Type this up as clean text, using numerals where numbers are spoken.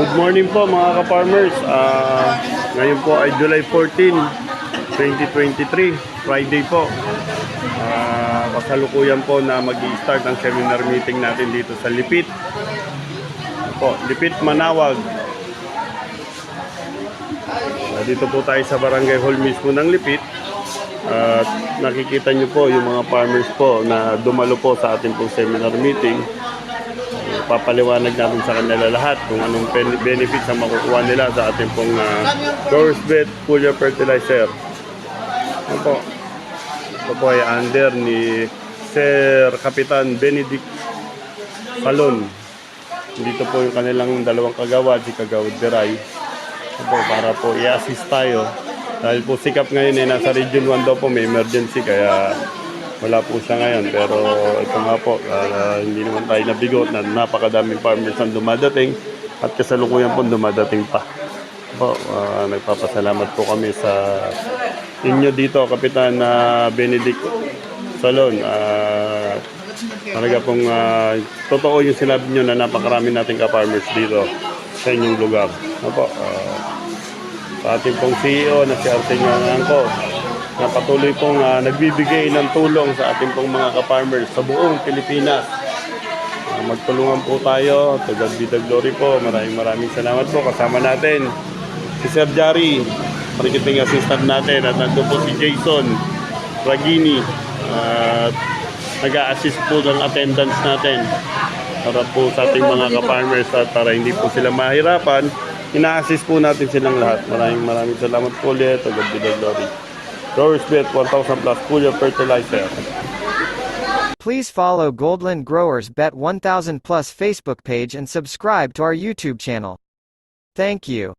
Good morning po mga ka-farmers. Ngayon po ay July 14, 2023, Friday po. Kasalukuyan po na mag-i-start ang seminar meeting natin dito sa Lipit. Lipit, Manawag. Dito po tayo sa Barangay Hall mismo ng Lipit. At nakikita nyo po yung mga farmers po na dumalo po sa ating pong seminar meeting. Papaliwanag natin sa kanila lahat kung anong benefits ang makukuha nila sa ating pong Dorsvet Foliar Fertilizer. Ito po ay under ni Sir Kapitan Benedict Salon. Dito po yung kanilang dalawang kagawad, si Kagawad Deray. Para po i-assist tayo. Dahil po sikap ngayon ay nasa Region 1 daw po, may emergency kaya wala po siya ngayon. Pero ito nga po, hindi naman tayo nabigot na napakadaming farmers ang dumadating at kasalukuyan po dumadating pa. Nagpapasalamat po kami sa inyo dito, Kapitan Benedict Salon. Talaga pong totoo yung sinabi nyo na napakarami nating ka-farmers dito sa inyong lugar. Sa ating pong CEO na si Arsenio Angco, na patuloy pong nagbibigay ng tulong sa ating pong mga ka-farmers sa buong Pilipinas. Magtulungan po tayo. To God be the glory po. Maraming salamat po. Kasama natin si Sir Jari, marketing assistant natin, at nandun po si Jason Ragini, nag-a-assist po ng attendance natin para po sa ating mga ka-farmers at para hindi po sila mahirapan. Ina-assist po natin silang lahat. Maraming salamat po ulit. To God be the glory. Dorsvet 1000 plus Foliar Fertilizer. Please follow Goldland Growers Bet 1000 Plus Facebook page and subscribe to our YouTube channel. Thank you.